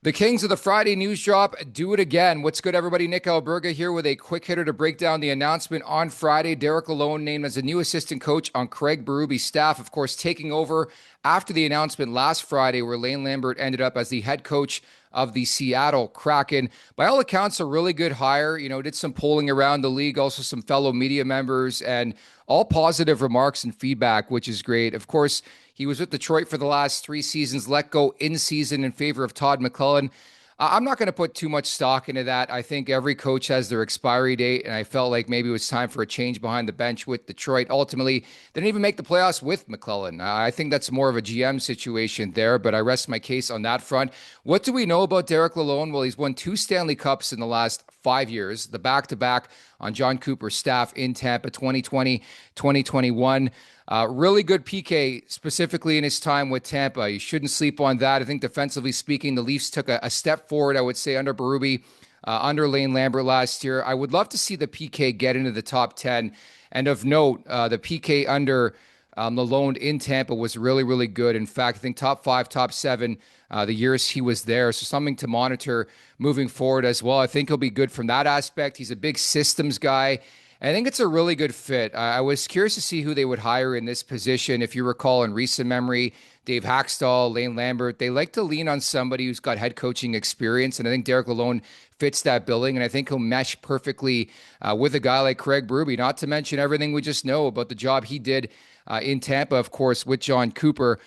The Kings of the Friday News Drop do it again. What's good, everybody? Nick Alberga here with a quick hitter to break down the announcement on Friday. Derek Lalonde named as a new assistant coach on Craig Berube's staff, of course, taking over after the announcement last Friday where Lane Lambert ended up as the head coach of the Seattle Kraken. By all accounts, a really good hire. Did some polling around the league, also some fellow media members, and all positive remarks and feedback, which is great. Of course, he was with Detroit for the last 3 seasons, let go in season in favor of Todd McLellan. I'm not going to put too much stock into that. I think every coach has their expiry date, and I felt like maybe it was time for a change behind the bench with Detroit. Ultimately, they didn't even make the playoffs with McLellan. I think that's more of a GM situation there, but I rest my case on that front. What do we know about Derek Lalonde? Well, he's won 2 Stanley Cups in the last 5 years, the back-to-back on John Cooper's staff in Tampa, 2020, 2021. Really good PK, specifically in his time with Tampa. You shouldn't sleep on that. I think defensively speaking, the Leafs took a step forward, I would say, under Berube, under Lane Lambert last year. I would love to see the PK get into the top 10. And of note, the PK under Lalonde in Tampa was really, really good. In fact, I think top 5, top 7 the years he was there. So something to monitor moving forward as well. I think he'll be good from that aspect. He's a big systems guy. I think it's a really good fit. I was curious to see who they would hire in this position. If you recall in recent memory, Dave Haxtell, Lane Lambert, they like to lean on somebody who's got head coaching experience. And I think Derek Lalonde fits that billing. And I think he'll mesh perfectly with a guy like Craig Berube, not to mention everything we just know about the job he did in Tampa, of course, with John Cooper.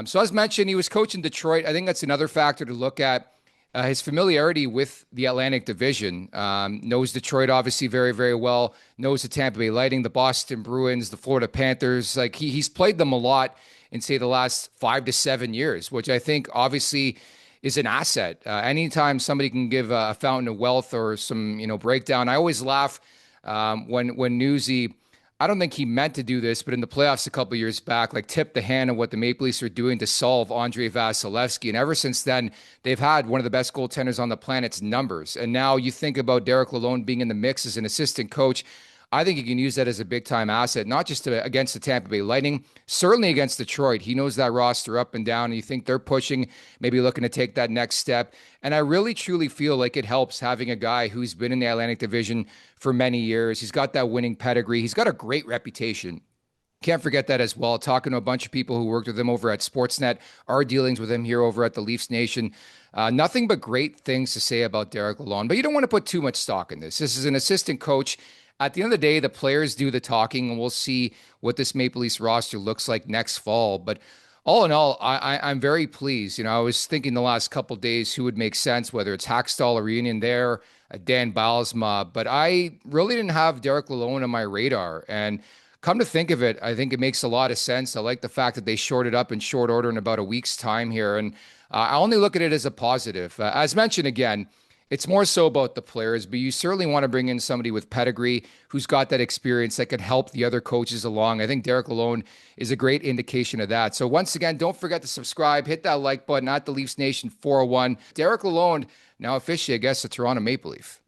So as mentioned, he was coaching Detroit. I think that's another factor to look at. His familiarity with the Atlantic Division, knows Detroit obviously very, very well, knows the Tampa Bay Lightning, the Boston Bruins, the Florida Panthers. Like he's played them a lot in, say, the last 5 to 7 years, which I think obviously is an asset. Anytime somebody can give a fountain of wealth or some, breakdown, I always laugh when Newsy, I don't think he meant to do this, but in the playoffs a couple of years back, tipped the hand of what the Maple Leafs are doing to solve Andrei Vasilevsky. And ever since then, they've had one of the best goaltenders on the planet's numbers. And now you think about Derek Lalonde being in the mix as an assistant coach. I think he can use that as a big-time asset, not just against the Tampa Bay Lightning, certainly against Detroit. He knows that roster up and down, and you think they're pushing, maybe looking to take that next step. And I really, truly feel like it helps having a guy who's been in the Atlantic Division for many years. He's got that winning pedigree. He's got a great reputation. Can't forget that as well. Talking to a bunch of people who worked with him over at Sportsnet, our dealings with him here over at the Leafs Nation. Nothing but great things to say about Derek Lalonde. But you don't want to put too much stock in this. This is an assistant coach. At the end of the day, the players do the talking, and we'll see what this Maple Leafs roster looks like next fall. But all in all, I'm very pleased. I was thinking the last couple of days who would make sense, whether it's Haxtell or Reunion there, Dan Bylsma. But I really didn't have Derek Lalonde on my radar. And come to think of it, I think it makes a lot of sense. I like the fact that they shorted up in short order in about a week's time here. And I only look at it as a positive. As mentioned again, it's more so about the players, but you certainly want to bring in somebody with pedigree who's got that experience that can help the other coaches along. I think Derek Lalonde is a great indication of that. So once again, don't forget to subscribe, hit that like button at the Leafs Nation 401. Derek Lalonde, now officially, I guess, a Toronto Maple Leaf.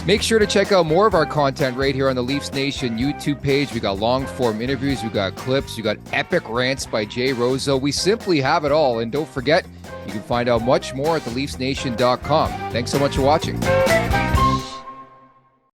Make sure to check out more of our content right here on the Leafs Nation YouTube page. We got long-form interviews, we got clips, we got epic rants by Jay Roseau. We simply have it all. And don't forget, you can find out much more at theleafsnation.com. Thanks so much for watching.